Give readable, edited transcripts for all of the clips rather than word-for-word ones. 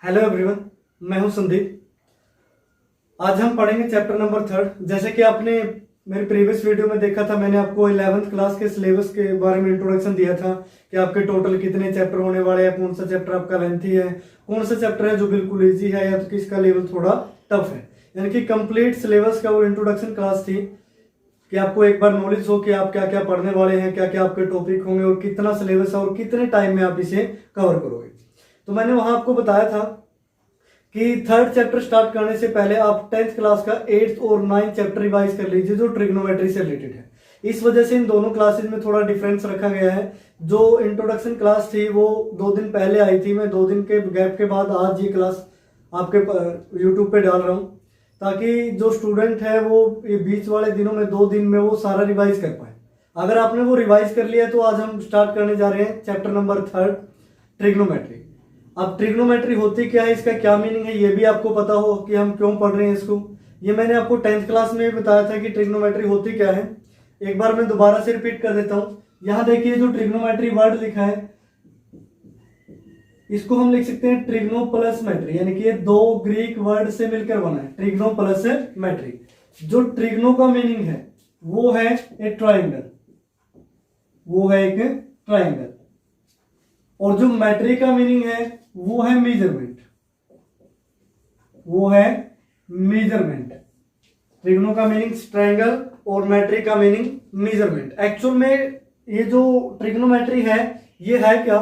Hello everyone, मैं हूं संदीप। आज हम पढ़ेंगे चैप्टर नंबर 3। जैसे कि आपने मेरे प्रीवियस वीडियो में देखा था, मैंने आपको 11th क्लास के सिलेबस के बारे में इंट्रोडक्शन दिया था कि आपके टोटल कितने चैप्टर होने वाले हैं, कौन सा चैप्टर आपका लेंथी है, कौन सा चैप्टर है जो बिल्कुल इजी है या तो किसका लेवल थोड़ा टफ है। यानी कि कंप्लीट सिलेबस का वो इंट्रोडक्शन क्लास थी कि आपको एक बार नॉलेज हो कि आप क्या क्या पढ़ने वाले हैं, क्या क्या आपके टॉपिक होंगे और कितना सिलेबस है और कितने टाइम में आप इसे कवर करोगे। तो मैंने वहां आपको बताया था कि 3rd चैप्टर स्टार्ट करने से पहले आप 10th क्लास का 8th और 9th चैप्टर रिवाइज कर लीजिए जो ट्रिग्नोमेट्री से रिलेटेड है। इस वजह से इन दोनों क्लासेज में थोड़ा डिफरेंस रखा गया है। जो इंट्रोडक्शन क्लास थी वो 2 दिन पहले आई थी, मैं 2 दिन के गैप के बाद आज ये क्लास आपके यूट्यूब पे डाल रहा हूँ ताकि जो स्टूडेंट है वो ये बीच वाले दिनों में 2 दिन में वो सारा रिवाइज कर पाए। अगर आपने वो रिवाइज कर लिया तो आज हम स्टार्ट करने जा रहे हैं चैप्टर नंबर 3 ट्रिग्नोमेट्री। अब ट्रिग्नोमेट्री होती क्या है, इसका क्या मीनिंग है, ये भी आपको पता हो कि हम क्यों पढ़ रहे हैं इसको। ये मैंने आपको 10th क्लास में भी बताया था कि ट्रिग्नोमेट्री होती क्या है। एक बार मैं दोबारा से रिपीट कर देता हूं। यहां देखिए जो ट्रिग्नोमेट्री वर्ड लिखा है इसको हम लिख सकते हैं ट्रिग्नो प्लस मेट्री, यानी कि ये 2 ग्रीक वर्ड से मिलकर बना है ट्रिग्नो प्लस मेट्री। जो ट्रिग्नो का मीनिंग है वो है एक ट्राइंगल, वो है एक ट्राइंगल, और जो मेट्री का मीनिंग है वो है मेजरमेंट, वो है मेजरमेंट। ट्रिग्नो का मीनिंग ट्रायंगल और मेट्री का मीनिंग मेजरमेंट। एक्चुअल में ये जो ट्रिग्नोमेट्री है ये है क्या,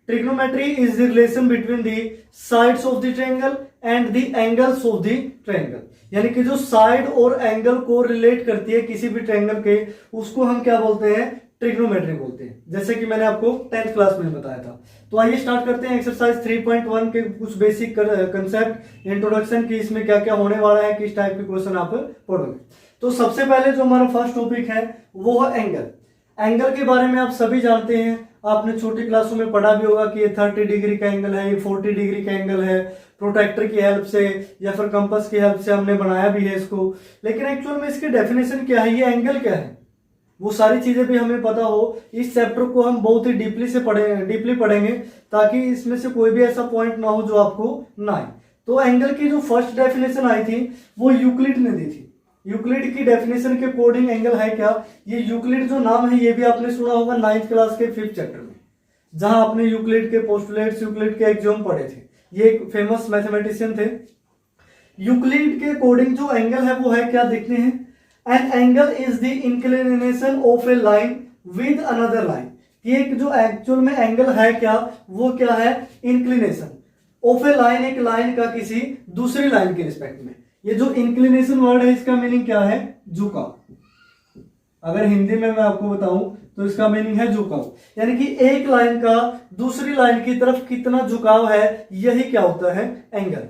trigonometry is the relation between the sides of the triangle and the angles of the triangle. यानी कि जो साइड और एंगल को रिलेट करती है किसी भी ट्रायंगल के, उसको हम क्या बोलते हैं, ट्रिग्नोमेट्री बोलते हैं, जैसे कि मैंने आपको 10th क्लास में बताया था। तो आइए स्टार्ट करते हैं एक्सरसाइज 3.1 के कुछ बेसिक कंसेप्ट इंट्रोडक्शन की, इसमें क्या क्या होने वाला है, किस टाइप के क्वेश्चन आप पढ़ोगे। तो सबसे पहले जो हमारा फर्स्ट टॉपिक है वो है एंगल। एंगल के बारे में आप सभी जानते हैं, आपने छोटी क्लासों में पढ़ा भी होगा कि ये 30 डिग्री का एंगल है, ये 40 डिग्री का एंगल है। प्रोटेक्टर की हेल्प से या फिर कंपास की हेल्प से हमने बनाया भी है इसको। लेकिन एक्चुअल में इसकी डेफिनेशन क्या है, ये एंगल क्या है, वो सारी चीजें भी हमें पता हो। इस चैप्टर को हम बहुत ही डीपली पढ़ेंगे ताकि इसमें से कोई भी ऐसा पॉइंट ना हो जो आपको ना आए। तो एंगल की जो फर्स्ट डेफिनेशन आई थी वो यूक्लिड ने दी थी। यूक्लिड की डेफिनेशन के अकॉर्डिंग एंगल है क्या, ये यूक्लिड जो नाम है ये भी आपने सुना होगा 9th क्लास के 5th चैप्टर में, जहां आपने यूक्लिड के पोस्टुलेट्स, यूक्लिड के एक्सियोम पढ़े थे। ये एक फेमस मैथमेटिशियन थे। यूक्लिड के अकॉर्डिंग जो एंगल है वो है क्या, देखते हैं। An angle is the inclination of a line with another line। ये जो एक्चुअल में एंगल है क्या, वो क्या है, इंक्लिनेशन ऑफ ए लाइन, एक लाइन का किसी दूसरी लाइन के रिस्पेक्ट में। ये जो इंक्लिनेशन वर्ड है इसका मीनिंग क्या है, झुकाव। अगर हिंदी में मैं आपको बताऊं तो इसका मीनिंग है झुकाव, यानी कि एक लाइन का दूसरी लाइन की तरफ कितना झुकाव है, यही क्या होता है, एंगल।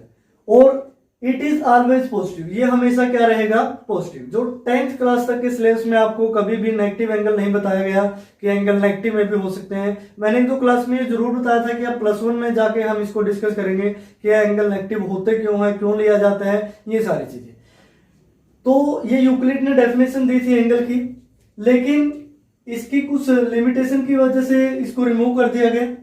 और इट इज ऑलवेज पॉजिटिव, ये हमेशा क्या रहेगा, पॉजिटिव। जो 10th क्लास तक के सिलेबस में आपको कभी भी नेगेटिव एंगल नहीं बताया गया कि एंगल नेगेटिव में भी हो सकते हैं। मैंने 2 क्लास में ये जरूर बताया था कि आप +1 में जाके हम इसको डिस्कस करेंगे कि एंगल नेगेटिव होते क्यों है, क्यों लिया जाता है, ये सारी चीजें। तो ये यूक्लिड ने डेफिनेशन दी थी एंगल की, लेकिन इसकी कुछ लिमिटेशन की वजह से इसको रिमूव कर दिया गया,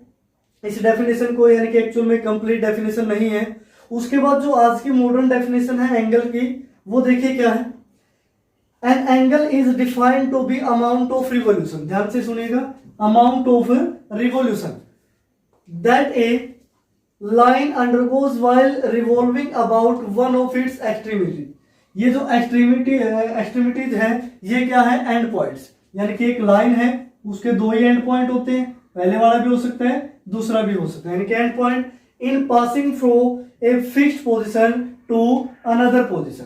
इस डेफिनेशन को, यानी कि एक्चुअल में कंप्लीट डेफिनेशन नहीं है। उसके बाद जो आज की मॉडर्न डेफिनेशन है एंगल की, वो देखिए क्या है। An angle is defined to be amount of revolution, ध्यान से सुनिएगा, amount of revolution that a line undergoes while revolving about one of its extremity. ये जो एक्सट्रीमिटीज है ये क्या है, एंड पॉइंट्स। यानी कि एक लाइन है, उसके 2 ही एंड पॉइंट होते हैं, पहले वाला भी हो सकता है, दूसरा भी हो सकता है, यानी कि end point in passing from a fixed position to another position.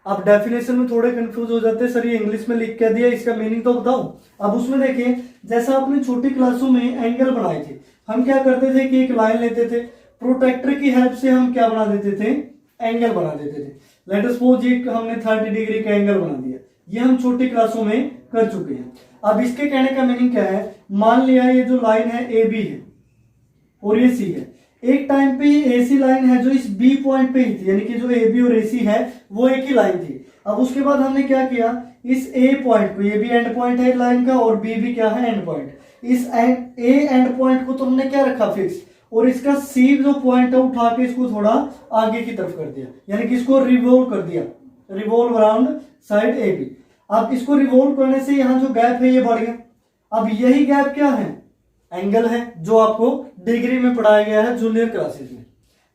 अब डेफिनेशन में थोड़े कंफ्यूज हो जाते हैं, सर ये इंग्लिश में लिख के दिया, इसका मीनिंग तो बताओ। अब उसमें देखिए, जैसा आपने छोटी क्लासों में एंगल बनाए थे, हम क्या करते थे कि एक लाइन लेते थे, प्रोटेक्टर की हेल्प से हम क्या बना देते थे, एंगल बना देते थे। लेट अस सपोज ये हमने 30 डिग्री का एंगल बना दिया, ये हम छोटी क्लासों में कर चुके हैं। अब इसके कहने का मीनिंग क्या है, मान लिया ये जो लाइन है ए बी है और ये सी है, एक टाइम पे ये एसी लाइन है जो इस बी पॉइंट पे ही थी, यानी कि जो ए बी और एसी है वो एक ही लाइन थी। अब उसके बाद हमने क्या किया, इस ए पॉइंट को, ये भी एंड पॉइंट है लाइन का और बी भी क्या है, एंड पॉइंट। इस ए एंड पॉइंट को तो हमने क्या रखा, फिक्स, और इसका सी जो पॉइंट है उठा के इसको थोड़ा आगे की तरफ कर दिया, यानी कि इसको रिवॉल्व कर दिया, revolve around side A B. अब इसको रिवॉल्व करने से यहाँ जो गैप है ये बढ़ गया। अब यही गैप क्या है, एंगल है, जो आपको डिग्री में पढ़ाया गया है जूनियर क्लासेस में।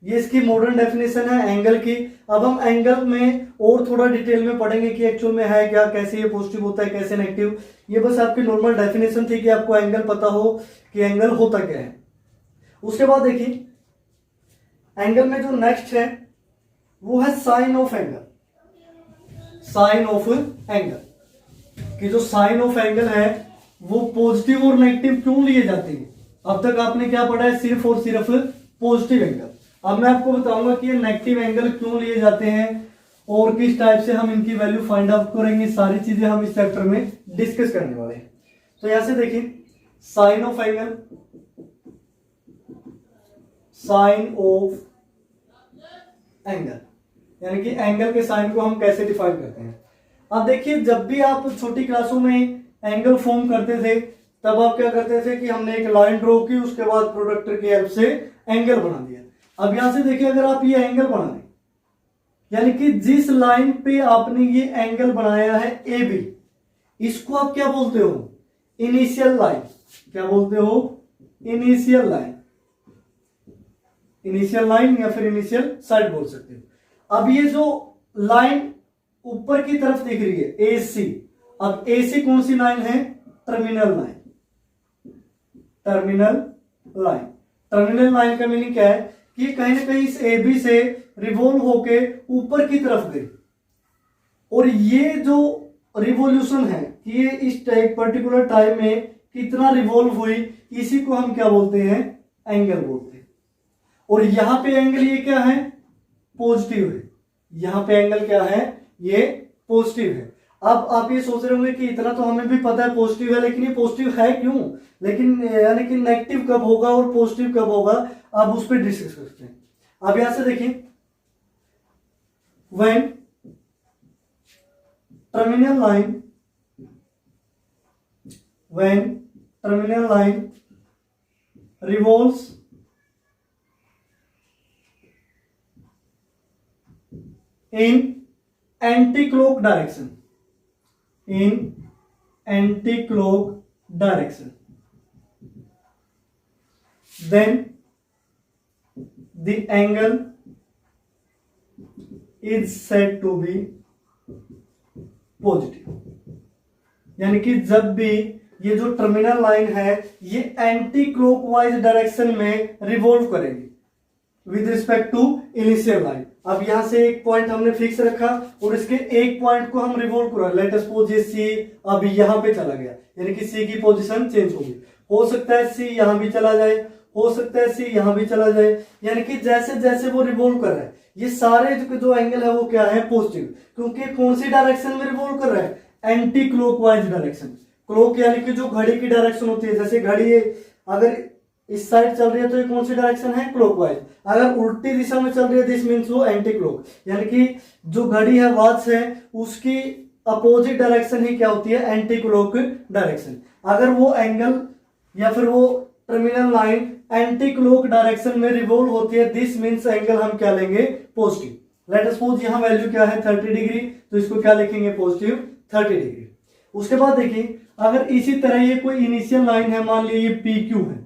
ये इसकी मॉडर्न डेफिनेशन है एंगल की। अब हम एंगल में और थोड़ा डिटेल में पढ़ेंगे कि एक्चुअल में है क्या, कैसे ये पॉजिटिव होता है, कैसे नेगेटिव। ये बस आपकी नॉर्मल डेफिनेशन थी कि आपको एंगल पता हो कि एंगल होता क्या है। उसके बाद देखिए एंगल में जो नेक्स्ट है वो है sign of angle. Sign of angle कि जो साइन ऑफ एंगल है वो पॉजिटिव और नेगेटिव क्यों लिए जाते हैं। अब तक आपने क्या पढ़ा है, सिर्फ और सिर्फ पॉजिटिव एंगल। अब मैं आपको बताऊंगा कि ये नेगेटिव एंगल क्यों लिए जाते हैं और किस टाइप से हम इनकी वैल्यू फाइंड आउट करेंगे। सारी चीजें हम इस चैप्टर में डिस्कस करने वाले हैं। तो यहां से देखिए sign of angle, sign of angle यानी कि एंगल के साइन को हम कैसे डिफाइन करते हैं। अब देखिए जब भी आप छोटी क्लासों में एंगल फॉर्म करते थे तब आप क्या करते थे कि हमने एक लाइन ड्रॉ की, उसके बाद प्रोडक्टर की हेल्प से एंगल बना दिया। अब यहां से देखिए अगर आप ये एंगल बना दें, यानी कि जिस लाइन पे आपने ये एंगल बनाया है ए बी, इसको आप क्या बोलते हो, इनिशियल लाइन। क्या बोलते हो, इनिशियल लाइन। इनिशियल लाइन या फिर इनिशियल साइड बोल सकते हो। अब ये जो लाइन ऊपर की तरफ दिख रही है ए सी, अब ए सी कौन सी लाइन है, terminal line. Terminal line, terminal line का मीनिंग क्या है कि कहीं ना कहीं इस ए बी से रिवॉल्व होके ऊपर की तरफ गई, और ये जो रिवॉल्यूशन है कि ये इस टाइप पर्टिकुलर टाइम में कितना रिवॉल्व हुई, इसी को हम क्या बोलते हैं, एंगल बोलते हैं। और यहां पे एंगल ये क्या है, पॉजिटिव है। यहां पे एंगल क्या है, ये पॉजिटिव है। अब आप ये सोच रहे होंगे कि इतना तो हमें भी पता है पॉजिटिव है, लेकिन ये पॉजिटिव है क्यों, लेकिन यानी कि नेगेटिव कब होगा और पॉजिटिव कब होगा, अब उस पर डिस्कस करते हैं। अब यहां से देखिए when terminal line, when terminal line revolves in anti-clock direction, in anti-clock direction, then the angle is said to be positive। यानी कि जब भी ये जो टर्मिनल लाइन है ये एंटी क्लॉकवाइज डायरेक्शन में रिवॉल्व करेगी with respect to initial line. अब यहां से एक पॉइंट हमने फिक्स रखा और इसके एक पॉइंट को हम रिवॉल्व करा, लेट अस सपोज ये सी अब यहां पे चला गया, यानी कि सी की पोजीशन चेंज होगी। हो सकता है सी यहां भी चला जाए, हो सकता है सी यहां भी चला जाए, यानी कि जैसे जैसे वो रिवॉल्व कर रहा है ये सारे जो एंगल है वो क्या है, पॉजिटिव। क्योंकि कौन सी डायरेक्शन में रिवॉल्व कर रहा है, एंटी क्लॉकवाइज डायरेक्शन। क्लॉक यानी कि जो घड़ी की डायरेक्शन होती है, जैसे घड़ी अगर इस साइड चल रही है तो ये कौन सी डायरेक्शन है, क्लॉकवाइज। अगर उल्टी दिशा में चल रही है दिस मीन्स वो एंटी क्लॉक, यानी कि जो घड़ी है वॉच है उसकी अपोजिट डायरेक्शन ही क्या होती है, एंटी क्लॉक डायरेक्शन। अगर वो एंगल या फिर वो terminal line anti clock direction में रिवॉल्व होती है, दिस मीन्स एंगल हम क्या लेंगे, पॉजिटिव। लेट अस सपोज यहां वैल्यू क्या है 30 डिग्री, तो इसको क्या लिखेंगे, पॉजिटिव 30 डिग्री। उसके बाद देखिए अगर इसी तरह ये कोई इनिशियल लाइन है, मान लीजिए ये पी क्यू है,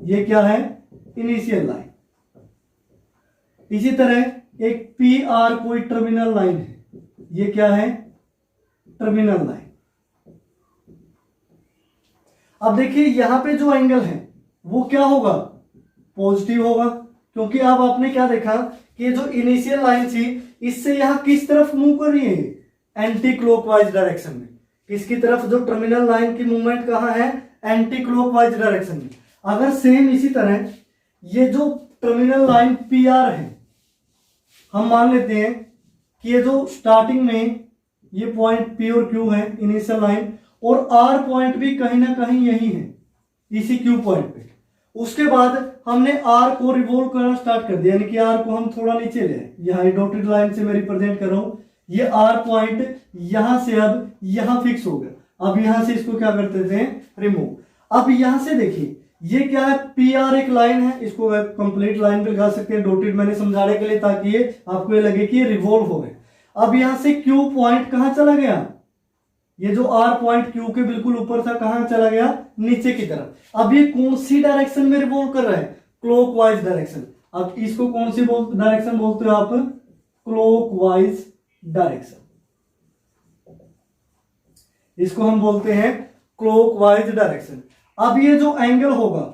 ये क्या है, इनिशियल लाइन। इसी तरह एक पी आर कोई टर्मिनल लाइन है, ये क्या है, टर्मिनल लाइन। अब देखिए यहां पे जो एंगल है वो क्या होगा, पॉजिटिव होगा, क्योंकि अब आपने क्या देखा कि जो इनिशियल लाइन थी इससे यहां किस तरफ मूव कर रही है, एंटी क्लॉकवाइज डायरेक्शन में। किसकी तरफ, जो टर्मिनल लाइन की मूवमेंट कहां है, एंटी क्लॉकवाइज डायरेक्शन में। अगर सेम इसी तरह ये जो टर्मिनल लाइन पी आर है, हम मान लेते हैं कि ये जो स्टार्टिंग में ये पॉइंट पी और क्यू है इनिशियल लाइन, और आर पॉइंट भी कहीं ना कहीं यही है इसी क्यू पॉइंट पे। उसके बाद हमने आर को रिवॉल्व करना स्टार्ट कर दिया, यानी कि आर को हम थोड़ा नीचे ले आए, यहां डॉटेड लाइन से मैं रिप्रेजेंट कर रहा हूं। ये आर पॉइंट यहां से अब यहां फिक्स हो गया। अब यहां से इसको क्या करते थे, रिमूव। अब यहां से देखिए ये क्या है, पी आर एक लाइन है, इसको कंप्लीट लाइन पे लगा सकते हैं, डॉटेड मैंने समझाने के लिए, ताकि ये आपको ये लगे कि ये रिवॉल्व हो गए। अब यहां से क्यू पॉइंट कहां चला गया, ये जो आर पॉइंट क्यू के बिल्कुल ऊपर था, कहां चला गया, नीचे की तरफ। अब ये कौन सी डायरेक्शन में रिवॉल्व कर रहा है, क्लॉकवाइज डायरेक्शन। अब इसको कौन सी डायरेक्शन बोलते हो आप, क्लॉकवाइज डायरेक्शन, इसको हम बोलते हैं क्लॉकवाइज डायरेक्शन। अब ये जो एंगल होगा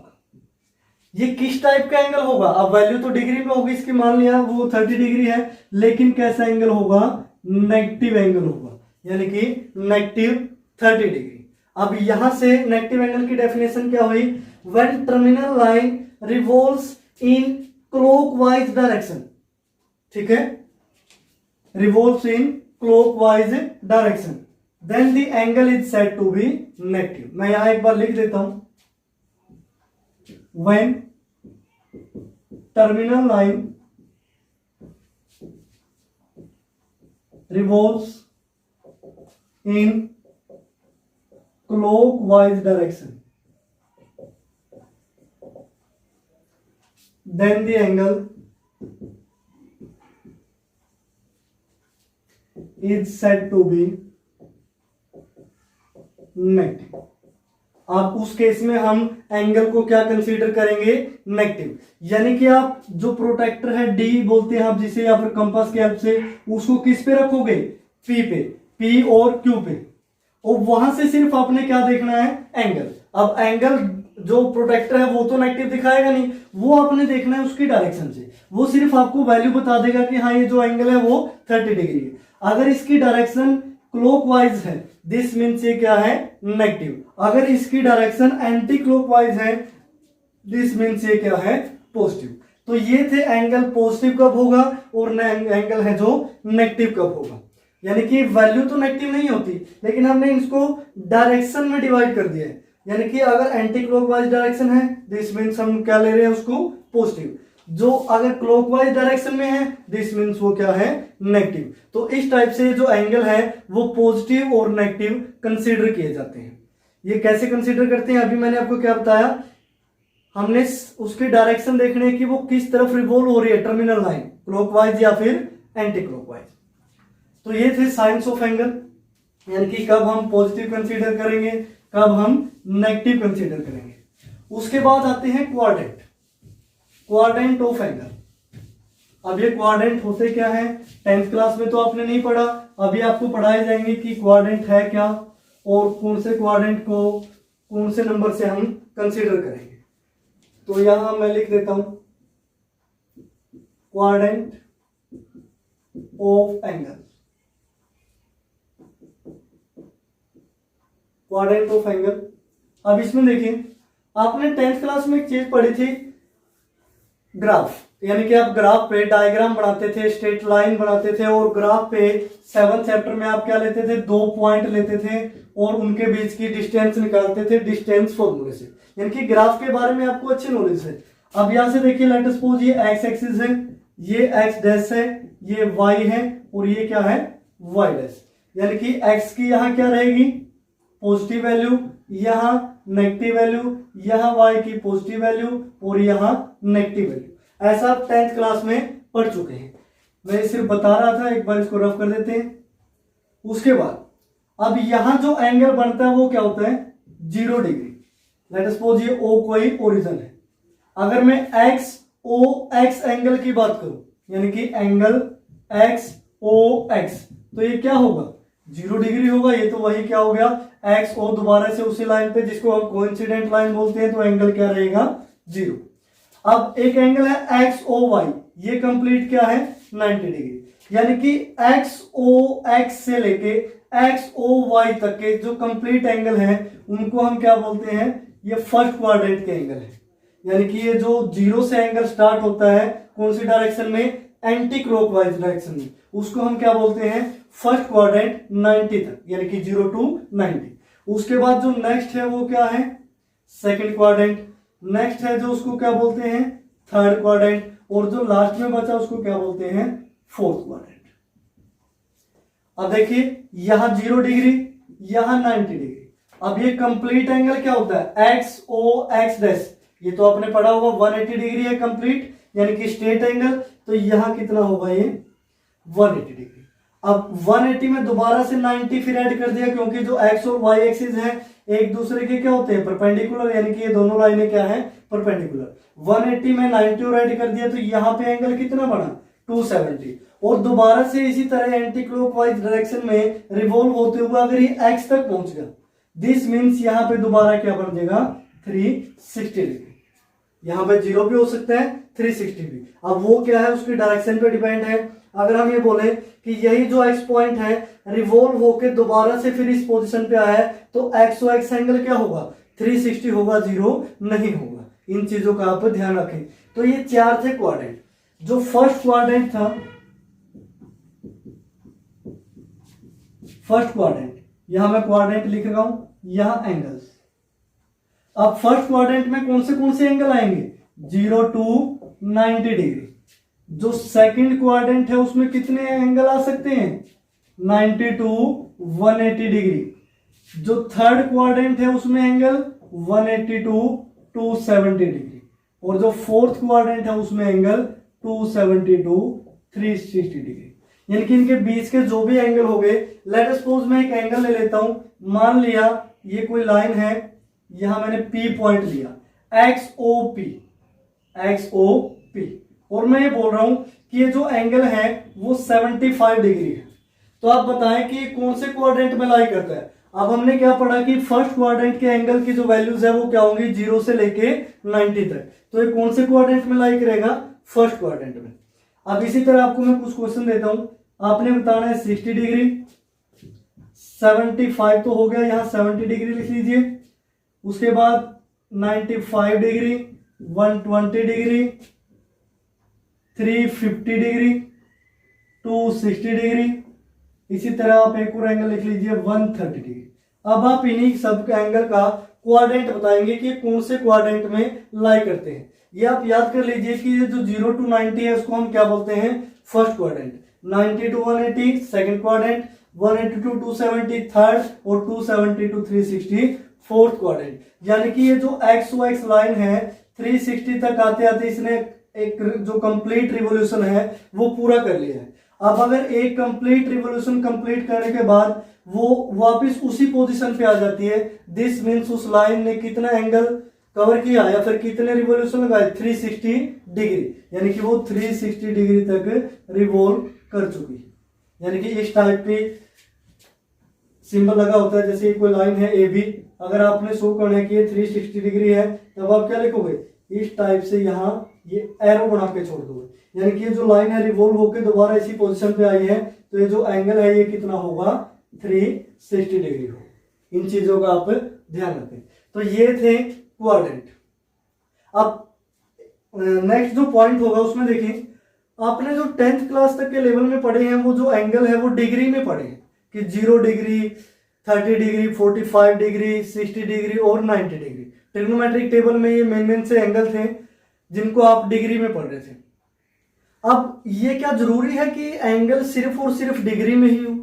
ये किस टाइप का एंगल होगा, अब वैल्यू तो डिग्री में होगी इसकी, मान लिया वो 30 डिग्री है, लेकिन कैसा एंगल होगा, नेगेटिव एंगल होगा, यानी कि नेगेटिव 30 डिग्री। अब यहां से नेगेटिव एंगल की डेफिनेशन क्या हुई, when terminal line revolves in clockwise direction, ठीक है, revolves in clockwise direction, then the angle is said to be negative. मैं यहां एक बार लिख देता हूं, when terminal line revolves in clockwise direction, then the angle is said to be negative। आप उस केस में हम एंगल को क्या कंसीडर करेंगे, नेगेटिव। यानी कि आप जो प्रोटेक्टर है डी बोलते हैं आप जिसे, या फिर कंपास की हेल्प से, उसको किस पे रखोगे, पी पे, पी और क्यू पे, और वहां से सिर्फ आपने क्या देखना है, एंगल। अब एंगल जो प्रोटेक्टर है वो तो नेगेटिव दिखाएगा नहीं, वो आपने देखना है उसकी डायरेक्शन से, वो सिर्फ आपको वैल्यू बता देगा कि हाँ ये जो एंगल है वो 30 डिग्री है। अगर इसकी डायरेक्शन क्लॉकवाइज है, दिस मीन्स ये क्या है, नेगेटिव। अगर इसकी डायरेक्शन एंटी क्लॉकवाइज है, दिस मीन्स ये क्या है, पॉजिटिव। तो ये थे एंगल पॉजिटिव कब होगा और एंगल है जो नेगेटिव कब होगा। यानी कि वैल्यू तो नेगेटिव नहीं होती, लेकिन हमने इसको डायरेक्शन में डिवाइड कर दिया है। यानी कि अगर एंटी क्लॉकवाइज डायरेक्शन है, दिस मीन्स हम क्या ले रहे हैं उसको, पॉजिटिव। जो अगर क्लॉकवाइज डायरेक्शन में है, दिस मीन्स वो क्या है, नेगेटिव। तो इस टाइप से जो एंगल है वो पॉजिटिव और नेगेटिव कंसीडर किए जाते हैं। ये कैसे कंसीडर करते हैं, अभी मैंने आपको क्या बताया, हमने उसकी डायरेक्शन देखने की वो किस तरफ रिवॉल्व हो रही है, टर्मिनल लाइन क्लॉकवाइज या फिर एंटी क्लॉकवाइज। तो ये थे साइंस ऑफ एंगल, यानी कि कब हम पॉजिटिव कंसीडर करेंगे, कब हम नेगेटिव कंसीडर करेंगे। उसके बाद आते हैं क्वाड्रेंट, क्वाड्रेंट ऑफ एंगल। अब ये क्वाड्रेंट होते क्या है, 10th क्लास में तो आपने नहीं पढ़ा, अभी आपको पढ़ाए जाएंगे कि क्वाड्रेंट है क्या और कौन से क्वाड्रेंट को कौन से नंबर से हम कंसीडर करेंगे। तो यहां मैं लिख देता हूं quadrant of angle, quadrant of angle. अब इसमें देखिए, आपने 10th क्लास में एक चीज पढ़ी थी, ग्राफ, यानी कि आप ग्राफ पे डायग्राम बनाते थे, स्ट्रेट लाइन बनाते थे, और ग्राफ पे 7th चैप्टर में आप क्या लेते थे, 2 पॉइंट लेते थे और उनके बीच की डिस्टेंस निकालते थे डिस्टेंस फॉर्मूले से। यानी कि ग्राफ के बारे में आपको अच्छी नॉलेज है। अब यहां से देखिए, लेट अस सपोज ये एक्स एक्सिस है, ये एक्स डैश है, ये वाई है, और ये क्या है, वाई डैश। यानी कि एक्स की यहां क्या रहेगी, पॉजिटिव वैल्यू, यहां नेगेटिव वैल्यू, यहां वाई की पॉजिटिव वैल्यू और यहां नेगेटिव वैल्यू। ऐसा आप 10th क्लास में पढ़ चुके हैं, मैं सिर्फ बता रहा था, एक बार इसको रफ कर देते हैं। उसके बाद अब यहां जो एंगल बनता है वो क्या होता है, 0 डिग्री। लेट अस सपोज ये ओ कोई ओरिजिन है, अगर मैं एक्स ओ एक्स एंगल की बात करूं, यानी कि एंगल एक्स ओ एक्स, तो ये क्या होगा, 0 डिग्री होगा। ये तो वही क्या हो गया, एक्स ओ, दोबारा से उसी लाइन पे जिसको हम कोइंसिडेंट लाइन बोलते हैं, तो एंगल क्या रहेगा, 0। अब एक एंगल है एक्स ओ वाई, ये कंप्लीट क्या है, 90 डिग्री। यानी कि एक्स ओ एक्स से लेके एक्स ओ वाई तक के जो कंप्लीट एंगल है उनको हम क्या बोलते हैं, ये फर्स्ट क्वाड्रेंट के एंगल है। यानी कि ये जो 0 से एंगल स्टार्ट होता है कौन सी डायरेक्शन में, एंटी क्लॉकवाइज डायरेक्शन में, उसको हम क्या बोलते हैं, फर्स्ट क्वाड्रेंट 90 तक, यानी कि 0 to 90। उसके बाद जो नेक्स्ट है वो क्या है, सेकंड क्वाड्रेंट। नेक्स्ट है जो उसको क्या बोलते हैं, थर्ड क्वाड्रेंट। और जो लास्ट में बचा उसको क्या बोलते हैं, फोर्थ क्वाड्रेंट। अब देखिए, यहां 0 डिग्री, यहां 90 डिग्री। अब ये कंप्लीट एंगल क्या होता है, एक्स ओ एक्स डैश, ये तो आपने पढ़ा होगा 180 डिग्री है कंप्लीट यानी कि स्ट्रेट एंगल। तो यहां कितना होगा, ये 180 डिग्री। अब 180 में दोबारा से 90 फिर ऐड कर दिया, क्योंकि जो एक्स और वाई एक्सिस है एक दूसरे के क्या होते हैं, परपेंडिकुलर, यानी कि ये दोनों लाइनें क्या है, परपेंडिकुलर। 180 में 90 और ऐड कर दिया तो यहाँ पे एंगल कितना बना, 270। और दोबारा से इसी तरह एंटी क्लॉकवाइज डायरेक्शन में रिवॉल्व होते हुए अगर ये एक्स तक पहुंच गया, दिस मीन्स यहाँ पे दोबारा क्या बन जाएगा, 360 डिग्री। यहाँ पे 0 भी हो सकता है, 360 भी। अब वो क्या है, उसकी डायरेक्शन पे डिपेंड है। अगर हम ये बोले कि यही जो एक्स पॉइंट है रिवॉल्व होके दोबारा से फिर इस पोजीशन पे आया है, तो एक्स ओ एक्स एंगल क्या होगा, 360 होगा, 0 नहीं होगा। इन चीजों का आप ध्यान रखें। तो ये 4 थे क्वाड्रेंट। जो फर्स्ट क्वाड्रेंट था, फर्स्ट क्वाड्रेंट, यहां मैं क्वाड्रेंट लिख रहा हूं, यहां एंगल्स। अब फर्स्ट क्वाड्रेंट में कौन से एंगल आएंगे, 0 to 90 डिग्री। जो सेकंड क्वाड्रेंट है उसमें कितने एंगल आ सकते हैं, 90 to 180 डिग्री। जो थर्ड क्वाड्रेंट है उसमें एंगल 180 to 270 डिग्री। और जो फोर्थ क्वाड्रेंट है उसमें एंगल 270 to 360 डिग्री। यानी कि इनके बीच के जो भी एंगल हो गए, लेट सपोज मैं एक एंगल ले लेता हूं, मान लिया ये कोई लाइन है, यहां मैंने P पॉइंट लिया, XOP, XOP, और मैं ये बोल रहा हूं कि ये जो एंगल है वो 75 डिग्री है। तो आप बताएं कि ये कौन से क्वाड्रेंट में लाई करता है। अब हमने क्या पढ़ा कि फर्स्ट क्वाड्रेंट के एंगल की जो वैल्यूज है वो क्या होंगी, 0 से लेके 90 तक। तो ये कौन से क्वाड्रेंट में लाई करेगा, फर्स्ट क्वाड्रेंट में। अब इसी तरह आपको मैं कुछ क्वेश्चन देता हूं, आपने बताना है 60 डिग्री, 75 तो हो गया, यहां 70 डिग्री लिख लीजिए। उसके बाद 95 डिग्री, 120 डिग्री, 350 डिग्री, 260 डिग्री। इसी तरह आप एक और एंगल लिख लीजिए 130 डिग्री। अब आप इन्हीं सब एंगल का क्वाड्रेंट बताएंगे कि कौन से क्वाड्रेंट में लाई करते हैं। ये आप याद कर लीजिए कि ये जो 0 to 90 है उसको हम क्या बोलते हैं, first quadrant. 90 to 180 second quadrant, 180 to 270 third, और 270 to 360 फोर्थ क्वाड्रेंट। यानी कि ये जो एक्स ओ एक्स लाइन है 360 तक आते आते इसने एक जो कंप्लीट रिवोल्यूशन है वो पूरा कर लिया है। अब अगर एक कंप्लीट रिवोल्यूशन कंप्लीट करने के बाद वो वापस उसी पोजीशन पे आ जाती है, दिस मीन्स उस लाइन ने कितना एंगल कवर किया या फिर कितने रिवोल्यूशन लगाए, 360 डिग्री। यानी कि वो 360 डिग्री तक रिवॉल्व कर चुकी है। यानी कि इस टाइप की सिंबल लगा होता है, जैसे कोई लाइन है ए बी, अगर आपने शो करना है कि ये 360 डिग्री है, तब आप क्या लिखोगे, इस टाइप से यहाँ ये एरो बना के छोड़ दोगे। यानी कि ये जो लाइन है रिवॉल्व होकर दोबारा इसी पोजीशन पे आई है, तो ये जो एंगल है ये कितना होगा, 360 डिग्री हो। इन चीजों का आप ध्यान रखें। तो ये थे क्वाड्रेंट। अब नेक्स्ट जो पॉइंट होगा उसमें देखिए, आपने जो 10th क्लास तक के लेवल में पढ़े हैं वो जो एंगल है वो डिग्री में पढ़े हैं कि 0 डिग्री, 30 डिग्री, 45 डिग्री, 60 डिग्री और 90 डिग्री। ट्रिग्नोमेट्रिक टेबल में ये मेन से एंगल थे जिनको आप डिग्री में पढ़ रहे थे। अब ये क्या जरूरी है कि एंगल सिर्फ और सिर्फ डिग्री में ही हो,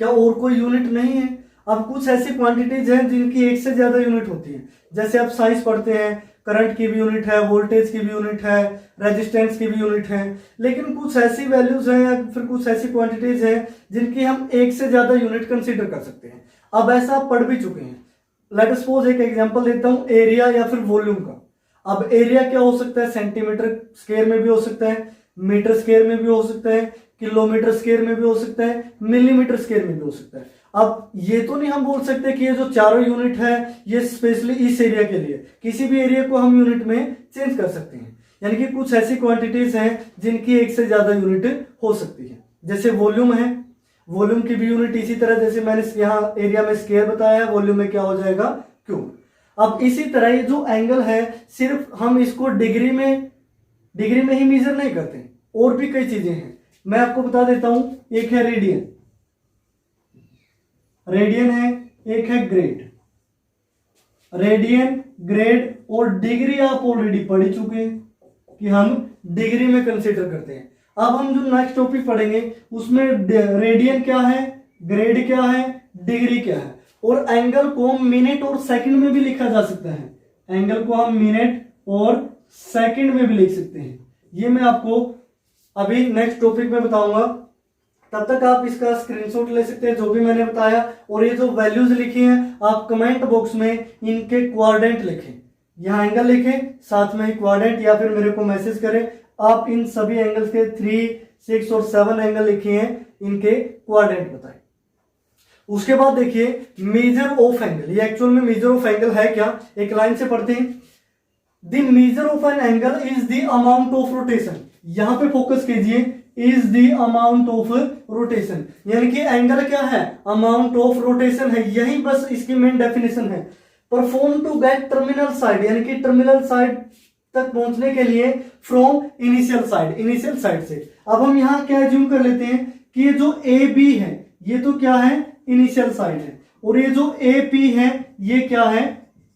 क्या और कोई यूनिट नहीं है। अब कुछ ऐसी क्वांटिटीज हैं जिनकी एक से ज्यादा यूनिट होती है। जैसे आप साइंस पढ़ते हैं, करंट की भी यूनिट है, वोल्टेज की भी यूनिट है, रेजिस्टेंस की भी यूनिट है, लेकिन कुछ ऐसी वैल्यूज हैं या फिर कुछ ऐसी क्वांटिटीज हैं जिनकी हम एक से ज्यादा यूनिट कंसीडर कर सकते हैं। अब ऐसा आप पढ़ भी चुके हैं। लेट सपोज एक एग्जांपल देता हूं एरिया या फिर वॉल्यूम का। अब एरिया क्या हो सकता है, सेंटीमीटर स्क्वायर में भी हो सकता है, मीटर स्क्वायर में भी हो सकता है, किलोमीटर स्क्वायर में भी हो सकता है, मिलीमीटर स्क्वायर में भी हो सकता है। अब ये तो नहीं हम बोल सकते कि ये जो चारों यूनिट है ये स्पेशली इस एरिया के लिए, किसी भी एरिया को हम यूनिट में चेंज कर सकते हैं। यानी कि कुछ ऐसी क्वांटिटीज हैं जिनकी एक से ज्यादा यूनिट हो सकती है। जैसे वॉल्यूम है, वॉल्यूम की भी यूनिट इसी तरह, जैसे मैंने यहाँ एरिया में स्क्वायर बताया है, वॉल्यूम में क्या हो जाएगा, क्यूब। अब इसी तरह ये जो एंगल है सिर्फ हम इसको डिग्री में ही मेजर नहीं करते, और भी कई चीजें हैं। मैं आपको बता देता हूं, एक है रेडियन, रेडियन है, एक है ग्रेड। रेडियन, ग्रेड और डिग्री आप ऑलरेडी पढ़ चुके हैं कि हम डिग्री में कंसीडर करते हैं। अब हम जो नेक्स्ट टॉपिक पढ़ेंगे उसमें रेडियन क्या है, ग्रेड क्या है, डिग्री क्या है, और एंगल को मिनट और सेकंड में भी लिखा जा सकता है, एंगल को हम मिनट और सेकंड में भी लिख सकते हैं। ये मैं आपको अभी नेक्स्ट टॉपिक में बताऊंगा, तब तक आप इसका स्क्रीनशॉट ले सकते हैं जो भी मैंने बताया। और ये जो वैल्यूज लिखी हैं आप कमेंट बॉक्स में इनके क्वाड्रेंट लिखें, यहाँ एंगल लिखें साथ में क्वाड्रेंट, या फिर मेरे को मैसेज करें। आप इन सभी एंगल्स के 3, 6 और 7 एंगल लिखे हैं, इनके क्वाड्रेंट बताएं। उसके बाद देखिए मेजर ऑफ एंगल, ये एक्चुअल में मेजर ऑफ एंगल है क्या, एक लाइन से पढ़ते हैं। The measure of N angle is the amount of rotation, यहां पे फोकस कीजिए, is the amount of rotation, यानी कि एंगल क्या है, अमाउंट ऑफ रोटेशन है, यही बस इसकी मेन डेफिनेशन है। Perform to get terminal side, यानी कि टर्मिनल साइड तक पहुंचने के लिए from initial side, initial side से। अब हम यहां क्या एज्यूम कर लेते हैं कि ये जो ए बी है ये तो क्या है, इनिशियल साइड है, और ये जो ए पी है ये क्या है,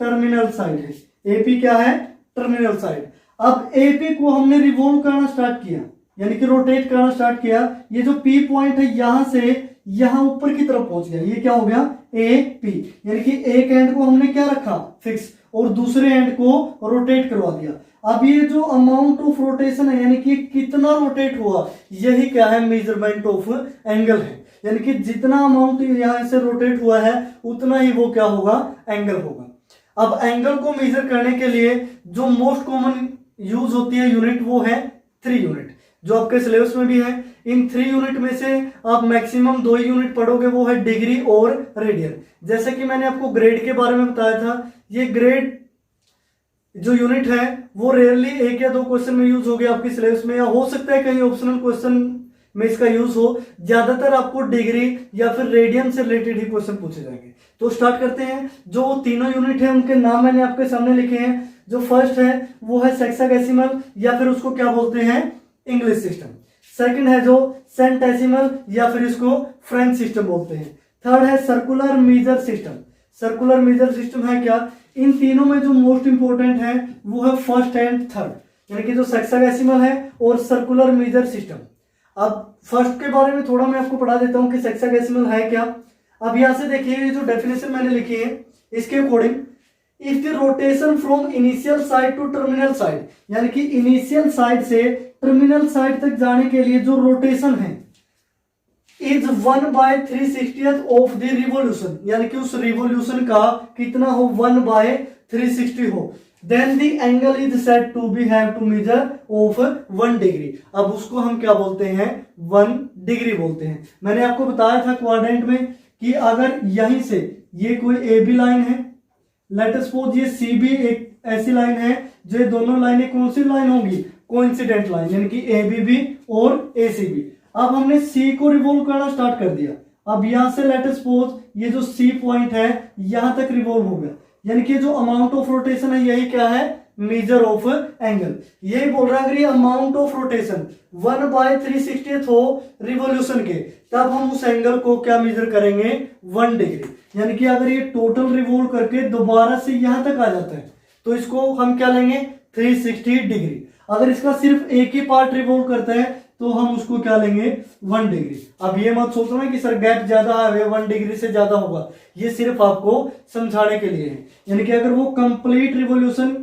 टर्मिनल साइड है। ए पी क्या है, टर्मिनल साइड। अब ए पी को हमने रिवॉल्व करना स्टार्ट किया, यानी कि रोटेट करना स्टार्ट किया। ये जो पी पॉइंट है यहां से यहां ऊपर की तरफ पहुंच गया, ये क्या हो गया, ए पी, यानी कि एक एंड को हमने क्या रखा, फिक्स, और दूसरे एंड को रोटेट करवा दिया। अब ये जो अमाउंट ऑफ रोटेशन है, यानी कि कितना रोटेट हुआ, यही क्या है, मेजरमेंट ऑफ एंगल है। यानी कि जितना अमाउंट यहां से रोटेट हुआ है उतना ही वो क्या होगा, एंगल होगा। अब एंगल को मेजर करने के लिए जो मोस्ट कॉमन यूज होती है यूनिट वो है 3 यूनिट, जो आपके सिलेबस में भी है। इन 3 यूनिट में से आप मैक्सिमम 2 यूनिट पढ़ोगे, वो है डिग्री और रेडियन। जैसे कि मैंने आपको ग्रेड के बारे में बताया था, ये ग्रेड जो यूनिट है वो रेयरली 1 या 2 क्वेश्चन में यूज हो गया आपके सिलेबस में, या हो सकता है कहीं ऑप्शनल क्वेश्चन में इसका यूज हो। ज्यादातर आपको डिग्री या फिर रेडियन से रिलेटेड ही क्वेश्चन पूछे जाएंगे। तो स्टार्ट करते हैं। जो तीनों यूनिट है उनके नाम मैंने आपके सामने लिखे हैं। जो फर्स्ट है वो है सेक्साडेसिमल, या फिर उसको क्या बोलते हैं, इंग्लिश सिस्टम। सेकंड है जो सेंटेसिमल, या फिर इसको फ्रेंच सिस्टम बोलते हैं। थर्ड है circular measure system. Circular measure system है क्या, इन तीनों में जो मोस्ट इंपोर्टेंट है वो है फर्स्ट एंड थर्ड, यानी कि जो सेक्साडेसिमल है और सर्कुलर मेजर सिस्टम। अब फर्स्ट के बारे में थोड़ा मैं आपको पढ़ा देता हूं कि सेक्साडेसिमल है क्या। अब यहां से देखिए ये जो डेफिनेशन मैंने लिखी है इसके according, if the rotation from initial side to terminal side, यानी कि इनिशियल साइड से टर्मिनल साइड तक जाने के लिए जो रोटेशन है, इज 1/360 ऑफ द रिवोल्यूशन, यानी कि उस रिवोल्यूशन का कितना हो, 1/360 हो, then the angle is said to be have to measure of 1 degree. अब उसको हम क्या बोलते हैं, 1 डिग्री बोलते हैं। मैंने आपको बताया था क्वाड्रेंट में कि अगर यहीं से ये कोई ए बी लाइन है, लेट अस सपोज ये सी बी एक ऐसी लाइन है, जो ये दोनों लाइनें कौन सी लाइन होंगी, कोइंसिडेंट लाइन, यानी कि ए बी बी और ए सी बी। अब हमने सी को रिवॉल्व करना स्टार्ट कर दिया। अब यहां से लेट अस सपोज ये जो सी पॉइंट है यहां तक रिवॉल्व हो गया, यानी कि जो अमाउंट ऑफ रोटेशन है यही क्या है, मेजर ऑफ एंगल। यही बोल रहा है अगर ये अमाउंट ऑफ रोटेशन 1/360 हो रिवोल्यूशन के, तब हम उस एंगल को क्या मेजर करेंगे, 1 डिग्री। यानी कि अगर ये टोटल रिवॉल्व करके दोबारा से यहां तक आ जाता है तो इसको हम क्या लेंगे, 360 डिग्री। अगर इसका सिर्फ एक ही पार्ट रिवॉल्व करता है तो हम उसको क्या लेंगे, 1 डिग्री। अब ये मत सोचना कि सर गैप ज्यादा है, 1 डिग्री से ज्यादा होगा, ये सिर्फ आपको समझाने के लिए है। यानी कि अगर वो कंप्लीट रिवोल्यूशन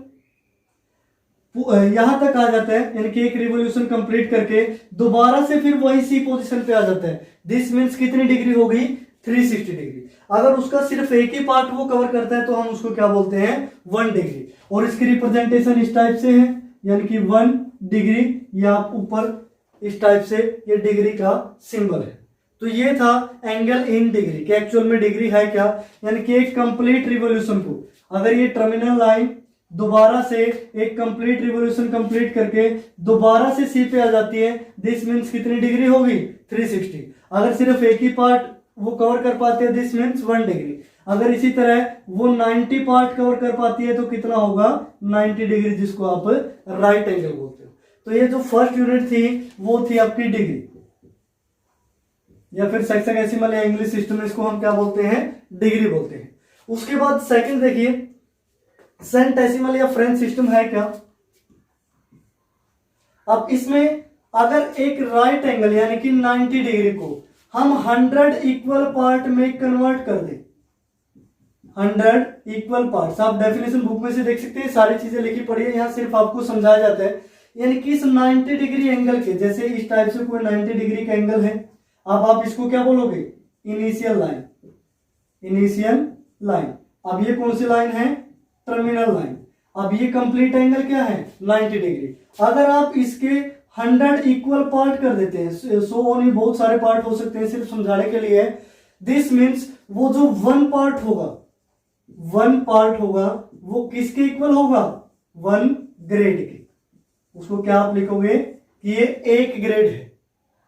यहां तक आ जाता है, यानी कि एक रिवोल्यूशन कंप्लीट करके दोबारा से फिर वही सी पोजीशन पे आ जाता है, दिस मीन्स कितनी डिग्री होगी, 360 डिग्री। अगर उसका सिर्फ एक ही पार्ट वो कवर करता है तो हम उसको क्या बोलते हैं, 1 डिग्री। और इसकी रिप्रेजेंटेशन इस टाइप से है, यानी कि 1 डिग्री, या ऊपर इस टाइप से ये डिग्री का सिंबल है। तो ये था एंगल इन डिग्री, कि एक्चुअल में डिग्री है क्या, यानी कि एक कंप्लीट रिवोल्यूशन को अगर ये टर्मिनल लाइन दोबारा से एक कंप्लीट रिवोल्यूशन कंप्लीट करके दोबारा से सी पे आ जाती है, दिस मीन्स कितनी डिग्री होगी, 360। अगर सिर्फ एक ही पार्ट वो कवर कर पाती है, दिस मीन्स 1 डिग्री। अगर इसी तरह वो 90 पार्ट कवर कर पाती है तो कितना होगा, 90 डिग्री, जिसको आप राइट एंगल बोलते हो। तो ये जो फर्स्ट यूनिट थी वो थी आपकी डिग्री, या फिर सेक्साडेसिमल या इंग्लिश सिस्टम, इसको हम क्या बोलते हैं, डिग्री बोलते हैं। उसके बाद सेकंड देखिए सेंटेसिमल या फ्रेंच सिस्टम है क्या। अब इसमें अगर एक राइट एंगल यानी कि 90 डिग्री को हम 100 इक्वल पार्ट में कन्वर्ट कर दें, 100 इक्वल पार्ट्स। आप डेफिनेशन बुक में से देख सकते हैं, सारी चीजें लिखी पड़ी है, यहाँ सिर्फ आपको समझाया जाता है। यानी कि इस 90 डिग्री एंगल के, जैसे इस टाइप से कोई 90 डिग्री का एंगल है, अब आप इसको क्या बोलोगे, इनिशियल लाइन, इनिशियल लाइन। अब ये कौन सी लाइन है, टर्मिनल लाइन। अब ये कंप्लीट एंगल क्या है, 90 डिग्री। अगर आप इसके 100 इक्वल पार्ट कर देते हैं, सो ओनली बहुत सारे पार्ट हो सकते हैं, सिर्फ समझाने के लिए, दिस मीन्स वो जो वन पार्ट होगा वो किसके इक्वल होगा, 1 ग्रेड के। उसको क्या आप लिखोगे कि ये 1 ग्रेड है।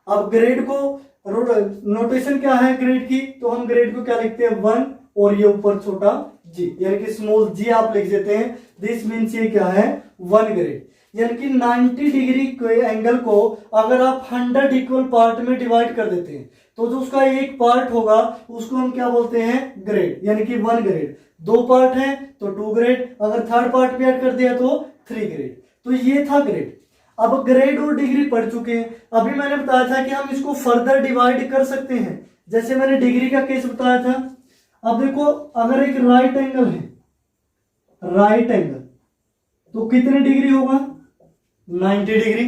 अब ग्रेड को नोटेशन क्या है ग्रेड की, तो हम ग्रेड को क्या लिखते हैं, 1 और ये ऊपर छोटा g, यानी कि स्मॉल g आप लिख देते हैं। दिस मीन्स ये क्या है, 1 ग्रेड। यानी कि 90 डिग्री के एंगल को अगर आप 100 इक्वल पार्ट में डिवाइड कर देते हैं, तो जो उसका एक पार्ट होगा उसको हम क्या बोलते हैं, ग्रेड, यानी कि 1 ग्रेड। 2 पार्ट है तो 2 ग्रेड, अगर थर्ड पार्ट भी ऐड कर दिया तो 3 ग्रेड। तो ये था ग्रेड। अब ग्रेड और डिग्री पढ़ चुके हैं। अभी मैंने बताया था कि हम इसको फर्दर डिवाइड कर सकते हैं, जैसे मैंने डिग्री का केस बताया था। अब देखो, अगर एक राइट एंगल है, राइट एंगल, तो कितने डिग्री होगा, 90 डिग्री।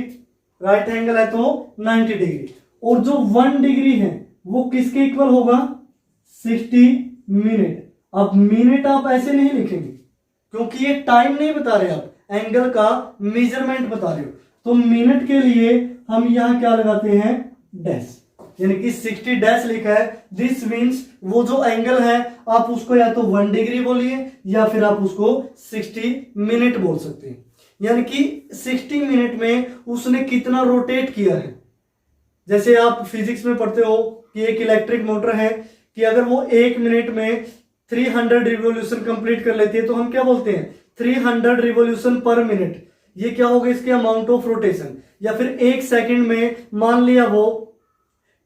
राइट एंगल है तो 90 डिग्री। और जो 1 डिग्री है वो किसके इक्वल होगा, 60 मिनट। अब मिनट आप ऐसे नहीं लिखेंगे क्योंकि ये टाइम नहीं बता रहे, आप एंगल का मेजरमेंट बता रहे हो। तो मिनट के लिए हम यहां क्या लगाते हैं, डैश, यानी कि 60 डैश लिखा है। दिस मीन्स वो जो एंगल है आप उसको या तो 1 डिग्री बोलिए या फिर आप उसको 60 मिनट बोल सकते हैं। यानी कि 60 मिनट में उसने कितना रोटेट किया है। जैसे आप फिजिक्स में पढ़ते हो कि एक इलेक्ट्रिक मोटर है कि अगर वो 1 मिनट में 300 रिवोल्यूशन कंप्लीट कर लेती है, तो हम क्या बोलते हैं, 300 रिवोल्यूशन पर मिनट। ये क्या होगा, इसके अमाउंट ऑफ रोटेशन। या फिर 1 सेकंड में मान लिया वो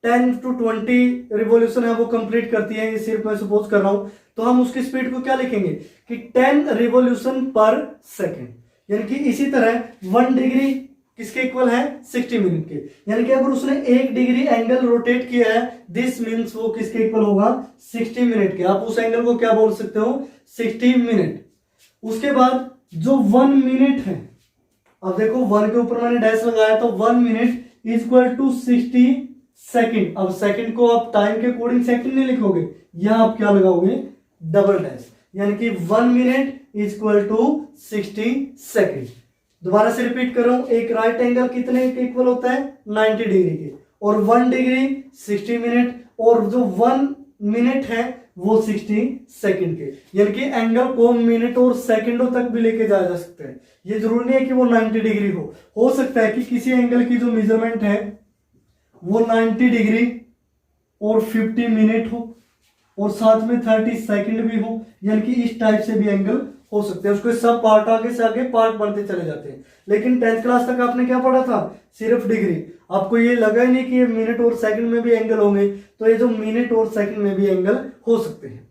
10 to 20 रिवोल्यूशन है वो कंप्लीट करती है, ये सिर्फ मैं सपोज कर रहा हूं, तो हम उसकी स्पीड को क्या लिखेंगे कि 10 रिवोल्यूशन पर सेकंड। यानी कि इसी तरह 1 डिग्री किसके इक्वल है, 60 मिनट के। यानी कि अगर उसने 1 डिग्री एंगल रोटेट किया है, दिस मीन्स वो किसके इक्वल होगा, 60 मिनट के। आप उस एंगल को क्या बोल सकते हो, 60 मिनट। उसके बाद जो 1 मिनट है, अब देखो 1 के ऊपर मैंने डैश लगाया, तो 1 minute is equal to 60 second. अब सेकंड को आप टाइम के अकॉर्डिंग सेकंड नहीं लिखोगे, यहां आप क्या लगाओगे, डबल डैश। यानी कि 1 minute is equal to 60 second. दोबारा से रिपीट कर रहा हूं, एक राइट एंगल कितने के इक्वल होता है, 90 डिग्री के, और 1 डिग्री 60 मिनट, और जो 1 मिनट है वो 60 सेकंड के। यानी कि एंगल को मिनट और सेकंडों तक भी लेके जाया जा सकता है। ये जरूरी नहीं है कि वो 90 डिग्री हो सकता है कि किसी एंगल की जो मेजरमेंट है वो 90 डिग्री और 50 मिनट हो और साथ में 30 सेकंड भी हो। यानी कि इस टाइप से भी एंगल हो सकते हैं। उसके सब पार्ट आगे से आगे पार्ट बढ़ते चले जाते हैं। लेकिन 10th क्लास तक आपने क्या पढ़ा था, सिर्फ डिग्री। आपको ये लगा ही नहीं कि ये मिनट और सेकंड में भी एंगल होंगे, तो ये जो मिनट और सेकंड में भी एंगल हो सकते हैं।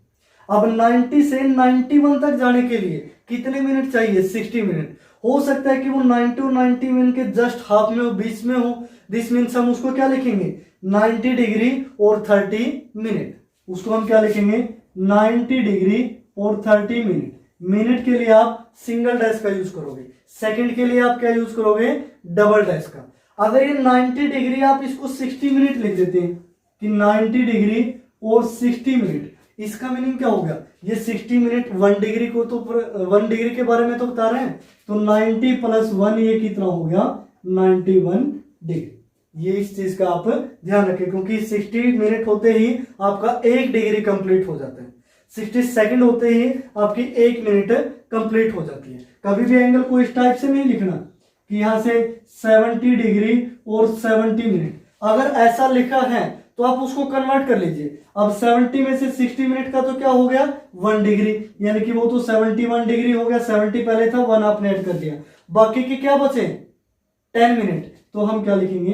अब 90 से 91 तक जाने के लिए कितने मिनट चाहिए, 60 मिनट। हो सकता है कि वो 90 और 90 मिनट के जस्ट हाफ में हो, बीच में हो। दिस मीन्स हम उसको क्या लिखेंगे, 90 डिग्री और 30 मिनट। उसको हम क्या लिखेंगे, 90 डिग्री और 30 मिनट। मिनट के लिए आप सिंगल डैश का यूज करोगे, सेकंड के लिए आप क्या यूज करोगे, डबल डैश का। अगर ये 90 डिग्री आप इसको 60 मिनट लिख देते हैं कि 90 डिग्री और 60 मिनट, इसका मीनिंग क्या हो गया, ये 60 मिनट 1 डिग्री को तो 1 डिग्री के बारे में तो बता रहे हैं, तो 90 प्लस 1 ये कितना हो गया, 91 डिग्री। ये इस चीज का आप ध्यान रखें, क्योंकि 60 मिनट होते ही आपका 1 डिग्री कंप्लीट हो जाता है, 60 सेकंड होते ही आपकी 1 मिनट कंप्लीट हो जाती है। कभी भी एंगल को इस टाइप से नहीं लिखना कि यहां से 70 डिग्री और 70 मिनट। अगर ऐसा लिखा है तो आप उसको कन्वर्ट कर लीजिए। अब 70 में से 60 मिनट का तो क्या हो गया, 1 डिग्री, यानी कि वो तो 71 डिग्री हो गया। 70 पहले था, 1 आपने ऐड कर दिया, बाकी के क्या बचे 10 मिनट, तो हम क्या लिखेंगे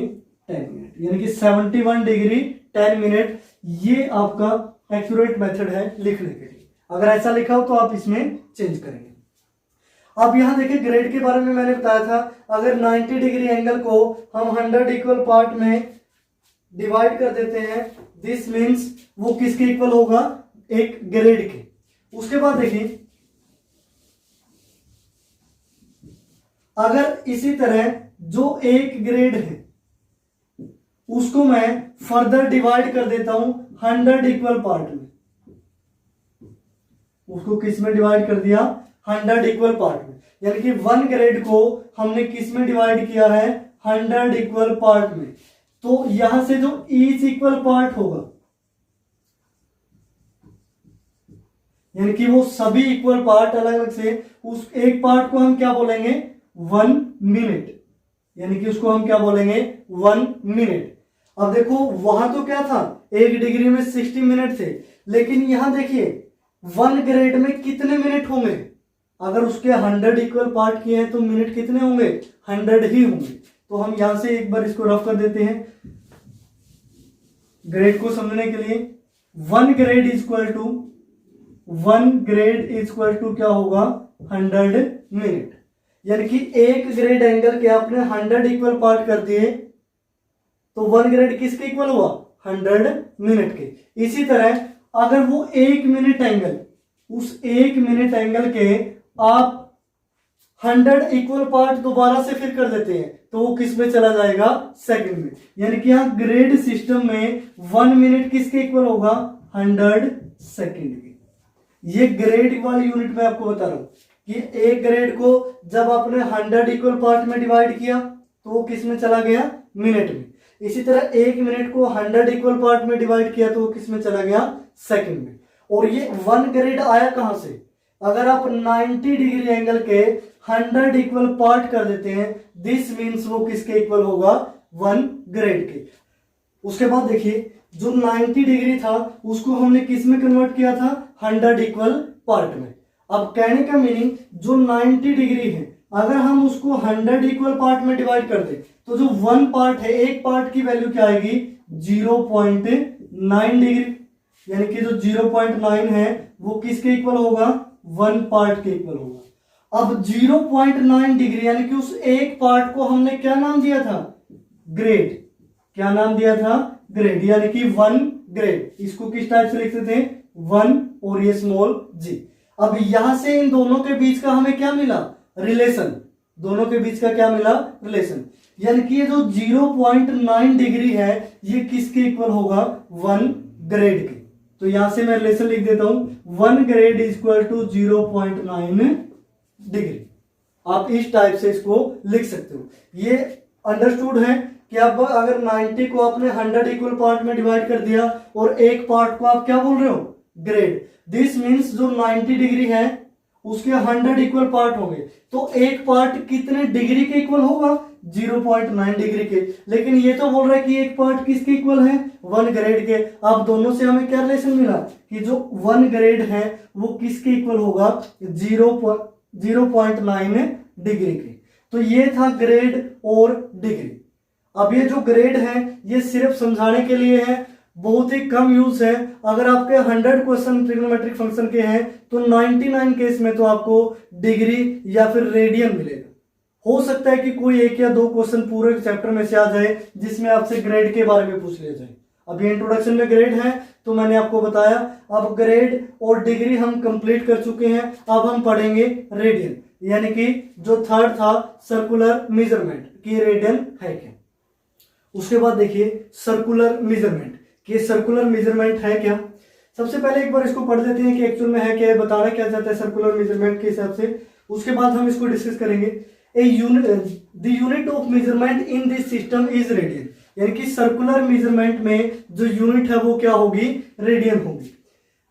10 मिनट, यानी कि 71 डिग्री 10 मिनट। ये आपका एक्यूरेट मेथड है लिखने के लिए। अगर ऐसा लिखा हो तो आप इसमें चेंज करेंगे। अब यहां देखिए ग्रेड के बारे में मैंने बताया था, अगर 90 डिग्री एंगल को हम 100 इक्वल पार्ट में डिवाइड कर देते हैं, दिस मीन्स वो किसके इक्वल होगा, एक ग्रेड के। उसके बाद देखिए, अगर इसी तरह जो एक ग्रेड है उसको मैं फर्दर डिवाइड कर देता हूं 100 इक्वल पार्ट में, उसको किस में डिवाइड कर दिया, 100 इक्वल पार्ट में, यानी कि 1 ग्रेड को हमने किस में डिवाइड किया है, 100 इक्वल पार्ट में। तो यहां से जो ईच इक्वल पार्ट होगा, यानी कि वो सभी इक्वल पार्ट अलग अलग से, उस एक पार्ट को हम क्या बोलेंगे, 1 मिनट, यानी कि उसको हम क्या बोलेंगे, 1 मिनट। अब देखो वहां तो क्या था, 1 डिग्री में 60 मिनट थे, लेकिन यहां देखिए 1 ग्रेड में कितने मिनट होंगे, अगर उसके 100 इक्वल पार्ट किए हैं तो मिनट कितने होंगे, 100 ही होंगे। तो हम यहां से एक बार इसको रफ कर देते हैं ग्रेड को समझने के लिए। 1 ग्रेड इज इक्वल टू क्या होगा, 100 मिनट, यानी कि एक ग्रेड एंगल के आपने 100 इक्वल पार्ट कर दिए, तो 1 ग्रेड किसके इक्वल हुआ, 100 मिनट के। इसी तरह अगर वो 1 मिनट एंगल, उस 1 मिनट एंगल के आप 100 इक्वल पार्ट दोबारा से फिर कर देते हैं, तो वो किस में चला जाएगा, सेकंड में। यानी कि यहां ग्रेड सिस्टम में 1 मिनट किसके इक्वल होगा, 100 सेकंड के। ये ग्रेड वाली यूनिट में आपको बता रहा हूं कि एक ग्रेड को जब आपने 100 इक्वल पार्ट में डिवाइड किया तो वो किस में चला गया, मिनट में। इसी तरह 1 मिनट को 100 इक्वल पार्ट में डिवाइड किया तो वो किस में चला गया, सेकंड में। और ये 1 ग्रेड आया कहां से, अगर आप 90 डिग्री एंगल के 100 इक्वल पार्ट कर देते हैं, दिस मीन्स वो किसके इक्वल होगा, 1 ग्रेड के। उसके बाद देखिए जो 90 डिग्री था उसको हमने किस में कन्वर्ट किया था, 100 इक्वल पार्ट में। अब कहने का मीनिंग जो 90 डिग्री है अगर हम उसको 100 इक्वल पार्ट में डिवाइड कर दे तो जो 1 पार्ट है, एक पार्ट की वैल्यू क्या आएगी, 0.9 डिग्री, यानी कि जो 0.9 है वो किसके इक्वल होगा, 1 पार्ट के इक्वल होगा। अब 0.9 डिग्री यानी कि उस एक पार्ट को हमने क्या नाम दिया था, ग्रेड। क्या नाम दिया था, ग्रेड, यानी कि 1 ग्रेड। इसको किस टाइप से लिखते थे, 1 और ये स्मॉल g। अब यहां से इन दोनों के बीच का हमें क्या मिला, रिलेशन। दोनों के बीच का क्या मिला, रिलेशन, यानी कि ये जो 0.9 डिग्री है ये किसके इक्वल होगा, 1 ग्रेड के। तो यहां से मैं रिलेशन लिख देता हूं, 1 grade is equal to 0.9 degree. आप इस टाइप से इसको लिख सकते हो। ये अंडरस्टूड है कि आप अगर 90 को आपने 100 इक्वल पार्ट में डिवाइड कर दिया और एक पार्ट को आप क्या बोल रहे हो, ग्रेड। दिस मीन्स जो 90 डिग्री है उसके 100 इक्वल पार्ट होंगे, तो एक पार्ट कितने डिग्री के इक्वल होगा, 0.9 डिग्री के। लेकिन ये तो बोल रहा है कि एक पार्ट किसके इक्वल है, 1 ग्रेड के। अब दोनों से हमें क्या रिलेशन मिला कि जो 1 ग्रेड है वो किसके इक्वल होगा, 0.9 डिग्री के। तो ये था ग्रेड और डिग्री। अब ये जो ग्रेड है ये सिर्फ समझाने के लिए है, बहुत ही कम यूज है। अगर आपके 100 क्वेश्चन ट्रिग्नोमेट्रिक फंक्शन के हैं तो 99 केस में तो आपको डिग्री या फिर रेडियन मिलेगा। हो सकता है कि कोई 1 या 2 क्वेश्चन पूरे चैप्टर में से आ जाए जिसमें आपसे ग्रेड के बारे में पूछ लिया जाए। अब ये इंट्रोडक्शन में ग्रेड है तो मैंने आपको बताया। अब ग्रेड और डिग्री हम कंप्लीट कर चुके हैं। अब हम पढ़ेंगे रेडियन, यानी कि जो थर्ड था सर्कुलर मेजरमेंट कि रेडियन है क्या। उसके बाद देखिए सर्कुलर मेजरमेंट कि सर्कुलर मेजरमेंट है क्या। सबसे पहले एक बार इसको पढ़ लेते हैं कि एक्चुअल में है क्या, बताना क्या चाहता है सर्कुलर मेजरमेंट के हिसाब से। उसके बाद हम इसको डिस्कस करेंगे। The unit of measurement in this system is radian, यानी कि सर्कुलर मेजरमेंट में जो यूनिट है वो क्या होगी, रेडियन होगी।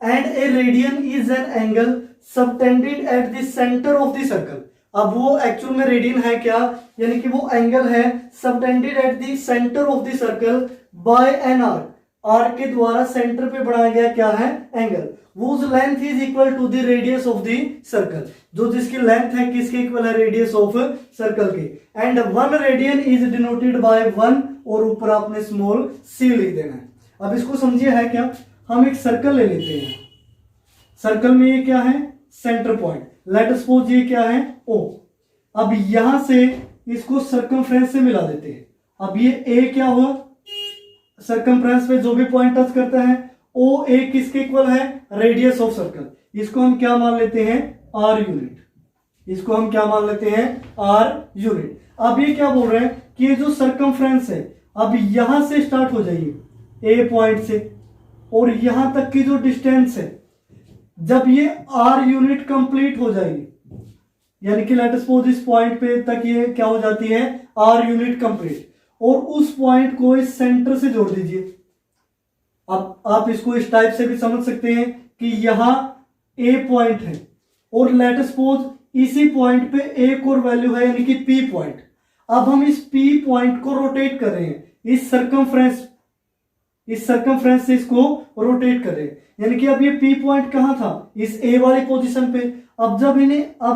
And A radian is an angle subtended at the centre of the circle. अब वो एक्चुअल में रेडियन है क्या, यानी कि वो एंगल है subtended at the centre of the circle by an arc. Arc के द्वारा सेंटर पे बनाया गया क्या है, angle. whose length is equal to the radius of the circle, जो जिसकी लेंथ है किसके इक्वल है, रेडियस ऑफ सर्कल के। And 1 radian is denoted by 1 और ऊपर आपने स्मॉल c लिख देना है। अब इसको समझिए है क्या, हम एक सर्कल ले लेते हैं। सर्कल में ये क्या है, सेंटर पॉइंट। लेट सपोज ये क्या है, O। अब यहां से इसको सर्कमफ्रेंस से मिला देते हैं। अब ये A क्या हुआ, सर्कमफ्रेंस पे जो भी पॉइंट टच करता है, ओ ए किसके इक्वल है, रेडियस ऑफ सर्कल। इसको हम क्या मान लेते हैं, आर यूनिट। इसको हम क्या मान लेते हैं, आर यूनिट। अब ये क्या बोल रहे हैं कि ये जो सरकमफ्रेंस है, अब यहां से स्टार्ट हो जाइए ए पॉइंट से, और यहां तक की जो डिस्टेंस है, जब ये आर यूनिट कंप्लीट हो जाएगी, यानी कि लेट सपोज इस पॉइंट पे तक ये क्या हो जाती है, आर यूनिट कंप्लीट, और उस पॉइंट को इस सेंटर से जोड़ दीजिए। अब आप इसको इस टाइप से भी समझ सकते हैं कि यहां ए पॉइंट है, और लेट सपोज इसी पॉइंट पे एक और वैल्यू है, यानी कि पी पॉइंट। अब हम इस पी पॉइंट को रोटेट कर रहे हैं, इस सरकमफ्रेंस से इसको रोटेट कर रहे हैं, यानी कि अब ये पी पॉइंट कहां था, इस ए वाली पोजीशन पे। अब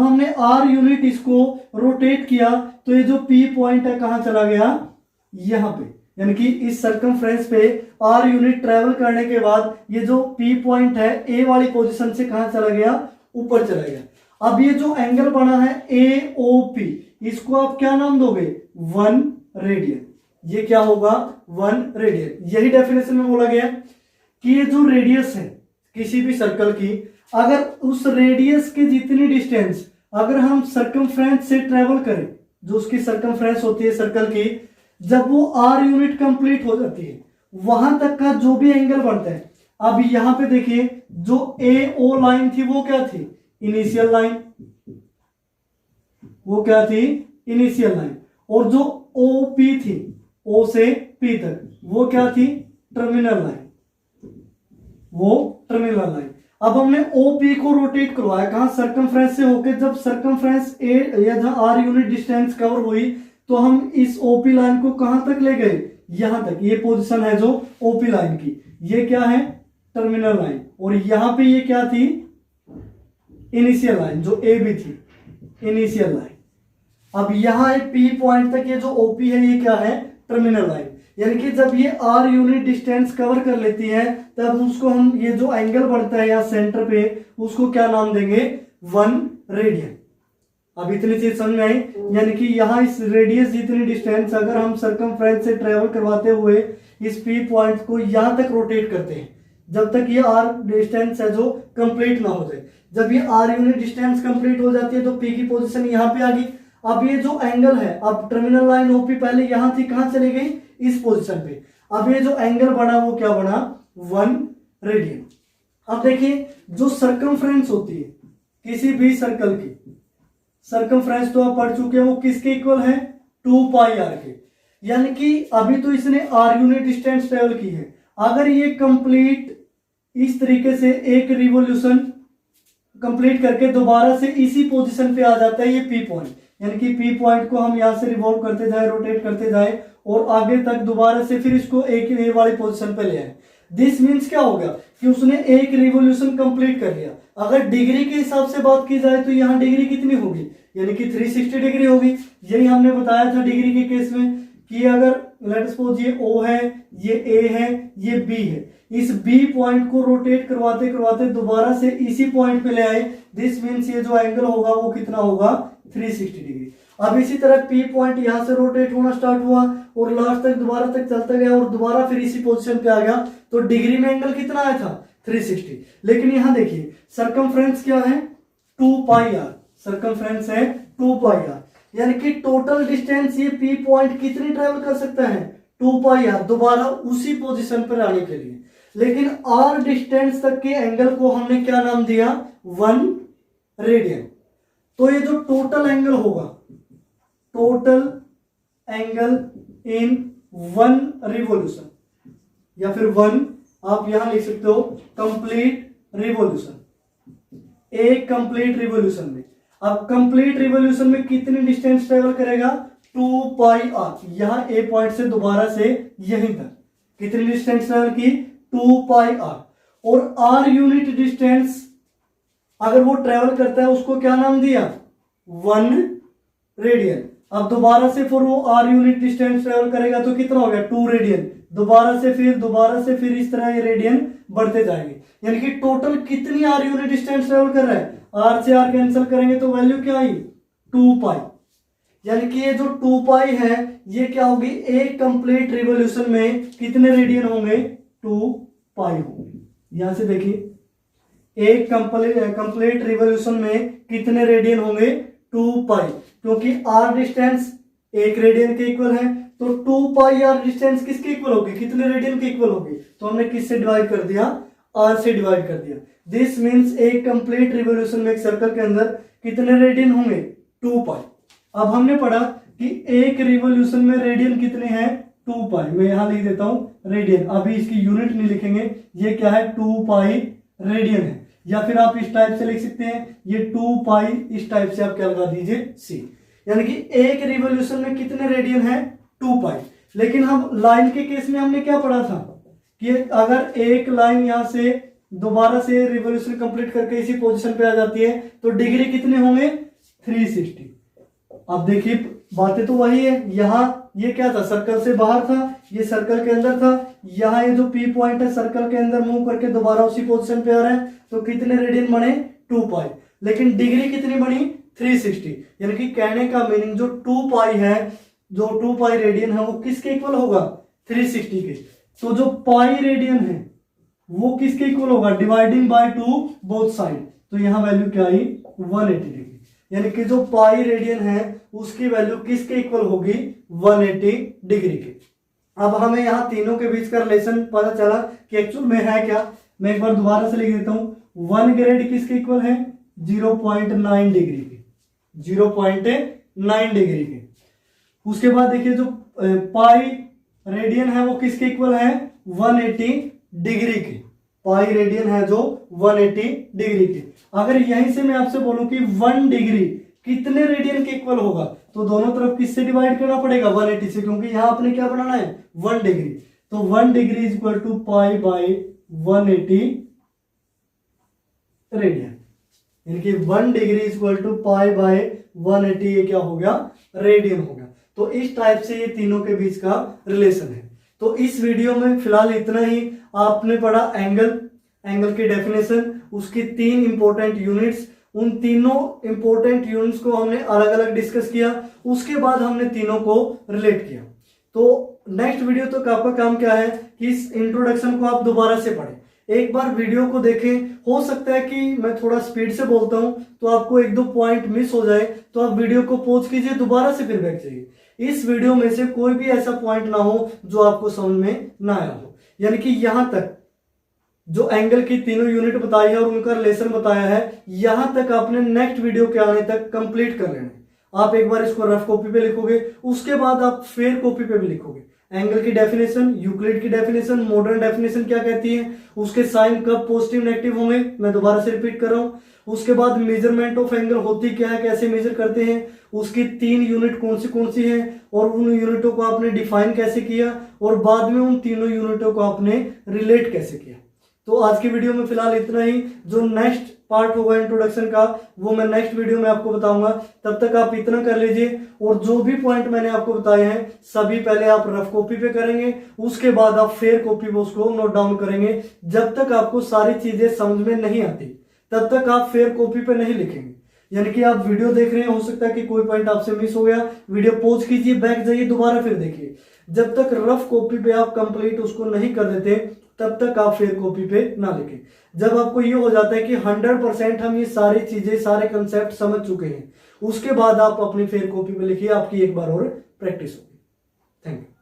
हमने आर यूनिट इसको रोटेट किया, तो ये जो पी पॉइंट है कहां चला गया, यहां पे, यानी कि इस सरकमफ्रेंस पे आर यूनिट ट्रेवल करने के बाद ये जो पी पॉइंट है ए वाली पोजीशन से कहां चला गया, ऊपर चला गया। अब ये जो एंगल बना है ए ओ पी, इसको आप क्या नाम दोगे, 1 रेडियन। ये क्या होगा, 1 रेडियन। यही डेफिनेशन में बोला गया कि ये जो रेडियस है किसी भी सर्कल की, अगर उस रेडियस के जितनी डिस्टेंस अगर हम सरकमफ्रेंस से ट्रेवल करें, जो उसकी सरकमफ्रेंस होती है सर्कल की, जब वो आर यूनिट कंप्लीट हो जाती है, वहां तक का जो भी एंगल बनता है। अब यहां पे देखिए, जो ए ओ लाइन थी वो क्या थी, इनिशियल लाइन, वो क्या थी, इनिशियल लाइन। और जो ओ पी थी, ओ से पी तक, वो क्या थी, टर्मिनल लाइन, वो टर्मिनल लाइन। अब हमने ओपी को रोटेट करवाया कहां, सरकमफ्रेंस से होके। जब सरकमफ्रेंस ए या जहां आर यूनिट डिस्टेंस कवर हुई, तो हम इस ओपी लाइन को कहां तक ले गए, यहां तक। ये पोजीशन है जो ओपी लाइन की, ये क्या है, टर्मिनल लाइन। और यहां पे ये क्या थी, इनिशियल लाइन, जो ए बी थी, इनिशियल लाइन। अब यहां एक पी पॉइंट तक ये जो ओपी है, ये क्या है, टर्मिनल लाइन। यानी कि जब ये आर यूनिट डिस्टेंस कवर कर लेती है, तब उसको हम, ये जो एंगल बढ़ता है यहाँ सेंटर पे, उसको क्या नाम देंगे, 1 रेडियन। अब इतनी चीज समझ में आई, यानी कि यहाँ इस रेडियस जितनी डिस्टेंस अगर हम सरकमफ्रेंस से ट्रेवल करवाते हुए इस पी पॉइंट को यहां तक रोटेट करते हैं, जब तक ये आर डिस्टेंस है जो कंप्लीट ना हो जाए। जब ये आर यूनिट डिस्टेंस कंप्लीट हो जाती है, तो पी की पोजीशन यहाँ पे आ गई। अब ये जो एंगल है, अब टर्मिनल लाइन ओपी पहले यहां थी, कहां चली गई, इस पोजीशन पे। अब ये जो एंगल बना वो क्या बना, 1 रेडियन। अब देखिए, जो सरकमफ्रेंस होती है किसी भी सर्कल की, सरकमफ्रेंस तो आप पढ़ चुके हैं, वो किसके इक्वल है, 2 पाई आर के। यानी कि अभी तो इसने आर यूनिट डिस्टेंस ट्रेवल की है, अगर ये कंप्लीट इस तरीके से एक रिवोल्यूशन कंप्लीट करके दोबारा से इसी पोजीशन पे आ जाता है ये पी पॉइंट, यानी कि पी पॉइंट को हम यहां से रिवॉल्व करते जाए, रोटेट करते जाए, और आगे तक दोबारा से फिर इसको एक ए वाली पोजीशन पे ले आए। दिस मीन्स क्या हो गया कि उसने एक रिवोल्यूशन कंप्लीट कर लिया। अगर डिग्री के हिसाब से बात की जाए तो यहाँ डिग्री कितनी होगी, यानी कि 360 डिग्री होगी। यही हमने बताया था डिग्री के केस में कि अगर लेट सपोज ये O है, ये A है, ये B है, इस B पॉइंट को रोटेट करवाते करवाते दोबारा से इसी पॉइंट पे ले आए, दिस मीन्स ये जो एंगल होगा वो कितना होगा, 360 डिग्री। अब इसी तरह P पॉइंट यहां से रोटेट होना स्टार्ट हुआ और लास्ट तक दोबारा तक चलता गया और दोबारा फिर इसी पोजीशन पे आ गया, तो डिग्री में एंगल कितना आया था, 360। लेकिन यहां देखिए सरकमफ्रेंस क्या है, 2 पाई आर, सरकमफ्रेंस है 2 पाई आर, यानी कि टोटल डिस्टेंस ये P पॉइंट कितनी ट्रेवल कर सकता है, 2 पाई आर, दोबारा उसी पोजीशन पर आने के लिए। लेकिन आर डिस्टेंस तक के एंगल को हमने क्या नाम दिया, 1 रेडियन। तो ये जो टोटल एंगल होगा, टोटल एंगल इन 1 रिवोल्यूशन, या फिर 1 आप यहां लिख सकते हो कंप्लीट रिवोल्यूशन, एक कंप्लीट रिवोल्यूशन में। अब कंप्लीट रिवोल्यूशन में कितनी डिस्टेंस ट्रेवल करेगा, 2 पाई आर, यहां ए पॉइंट से दोबारा से यहीं तक कितनी डिस्टेंस ट्रेवल की, 2 पाई आर। और आर यूनिट डिस्टेंस अगर वो ट्रेवल करता है उसको क्या नाम दिया, 1 रेडियन। अब दोबारा से फिर वो आर यूनिट डिस्टेंस ट्रेवल करेगा तो कितना हो गया, 2 रेडियन, दोबारा से फिर इस तरह ये रेडियन बढ़ते जाएंगे। यानी कि टोटल कितनी आर यूनिट डिस्टेंस ट्रेवल कर रहा है, आर से आर कैंसिल करेंगे तो वैल्यू क्या आई, 2 पाई। यानी कि ये जो 2 पाई है ये क्या होगी, एक कंप्लीट रिवोल्यूशन में कितने रेडियन होंगे, 2 पाई होंगे। यहां से देखिए एक कंप्लीट रिवॉल्यूशन में कितने रेडियन होंगे 2 पाई, क्योंकि r डिस्टेंस 1 रेडियन के इक्वल है, तो 2 पाई r डिस्टेंस किसके इक्वल होगी, कितने रेडियन के इक्वल होगी, तो हमने किससे डिवाइड कर दिया, r से डिवाइड कर दिया। दिस मीन्स एक कंप्लीट रिवॉल्यूशन में एक सर्कल के अंदर कितने रेडियन होंगे 2 पाई। अब हमने पढ़ा कि एक रिवॉल्यूशन में रेडियन कितने हैं 2 पाई। मैं यहां लिख देता हूं रेडियन, अभी इसकी यूनिट नहीं लिखेंगे, ये क्या है 2 पाई रेडियन है, या फिर आप इस टाइप से लिख सकते हैं ये 2 पाई, इस टाइप से आप क्या लगा दीजिए c, यानी कि एक रिवॉल्यूशन में कितने रेडियन है 2 पाई। लेकिन हम लाइन के केस में हमने क्या पढ़ा था कि अगर एक लाइन यहां से दोबारा से रिवॉल्यूशन कंप्लीट करके इसी पोजीशन पे आ जाती है तो डिग्री कितने होंगे 360। अब देखिए बातें तो वही है, यहाँ ये क्या था सर्कल से बाहर था, ये सर्कल के अंदर था, यहाँ ये जो पी पॉइंट है सर्कल के अंदर मूव करके दोबारा उसी पोजीशन पे आ रहा है, तो कितने रेडियन बने 2 पाई, लेकिन डिग्री कितनी बनी 360। यानी कि कहने का मीनिंग जो 2 पाई है, जो 2 पाई रेडियन है वो किसके इक्वल होगा 360 के। तो जो पाई रेडियन है वो किसके इक्वल होगा, डिवाइडिंग बाय 2 बोथ साइड, तो यहाँ वैल्यू क्या आई 180 डिग्री। यानी कि जो पाई रेडियन है उसकी वैल्यू किसके इक्वल होगी 180 डिग्री के। अब हमें यहाँ तीनों के बीच का रिलेशन पता चला कि एक्चुअल में है क्या। मैं एक बार दोबारा से लिख देता हूं, 1 ग्रेड किसके इक्वल है 0.9 डिग्री के, 0.9 डिग्री के। उसके बाद देखिए जो पाई रेडियन है वो किसके इक्वल है 180 डिग्री के, पाई रेडियन है जो 180 डिग्री के। अगर यहीं से मैं आपसे बोलूं कि 1 डिग्री कितने रेडियन के इक्वल होगा, तो दोनों तरफ किससे डिवाइड करना पड़ेगा 180 से, क्योंकि यहां आपने क्या बनाना है 1 डिग्री, तो 1 degree is equal to pi by 180 radian, यानी कि 1 degree is equal to pi by 180, ये क्या हो गया रेडियन हो गया। तो इस टाइप से ये तीनों के बीच का रिलेशन है। तो इस वीडियो में फिलहाल इतना ही। आपने पढ़ा एंगल की डेफिनेशन, उसकी 3 इंपॉर्टेंट यूनिट्स, उन तीनों इंपॉर्टेंट यूनिट्स को हमने अलग अलग डिस्कस किया, उसके बाद हमने तीनों को रिलेट किया। तो नेक्स्ट वीडियो तक आपका काम क्या है कि इस इंट्रोडक्शन को आप दोबारा से पढ़ें, एक बार वीडियो को देखें। हो सकता है कि मैं थोड़ा स्पीड से बोलता हूं तो आपको 1-2 पॉइंट मिस हो जाए, तो आप वीडियो को पॉज कीजिए, दोबारा से फिर बैक जाइए। इस वीडियो में से कोई भी ऐसा पॉइंट ना हो जो आपको समझ में ना आया हो, यानी कि यहां तक जो एंगल की तीनों यूनिट बताई है और उनका रिलेशन बताया है, यहां तक आपने नेक्स्ट वीडियो के आने तक कंप्लीट कर लेना है। आप एक बार इसको रफ कॉपी पे लिखोगे, उसके बाद आप फेयर कॉपी पे भी लिखोगे। एंगल की डेफिनेशन, यूक्लिड की डेफिनेशन, मॉडर्न डेफिनेशन क्या कहती है, उसके साइन कब पॉजिटिव नेगेटिव होंगे, मैं दोबारा से रिपीट कर रहा हूं। उसके बाद मेजरमेंट ऑफ एंगल होती क्या है, कैसे मेजर करते हैं, उसकी 3 यूनिट कौन सी है और उन यूनिटों को आपने डिफाइन कैसे किया, और बाद में उन तीनों यूनिटों को आपने रिलेट कैसे किया। तो आज की वीडियो में फिलहाल इतना ही। जो नेक्स्ट पार्ट होगा इंट्रोडक्शन का वो मैं नेक्स्ट वीडियो में आपको बताऊंगा। तब तक आप इतना कर लीजिए, और जो भी पॉइंट मैंने आपको बताए हैं सभी पहले आप रफ कॉपी पे करेंगे, उसके बाद आप फेयर कॉपी पे उसको नोट डाउन करेंगे। जब तक आपको सारी चीजें समझ में नहीं आती तब तक आप फेयर कॉपी पे नहीं लिखेंगे। यानी कि आप वीडियो देख रहे हैं, हो सकता है कि कोई पॉइंट आपसे मिस हो गया, वीडियो पॉज कीजिए, बैक जाइए, दोबारा फिर देखिए। जब तक रफ कॉपी पे आप कंप्लीट उसको नहीं कर देते तब तक आप फेयर कॉपी पे ना लिखें। जब आपको ये हो जाता है कि 100% हम ये सारी चीजें, सारे कंसेप्ट समझ चुके हैं, उसके बाद आप अपनी फेयर कॉपी पे लिखिए, आपकी एक बार और प्रैक्टिस होगी। Thank you.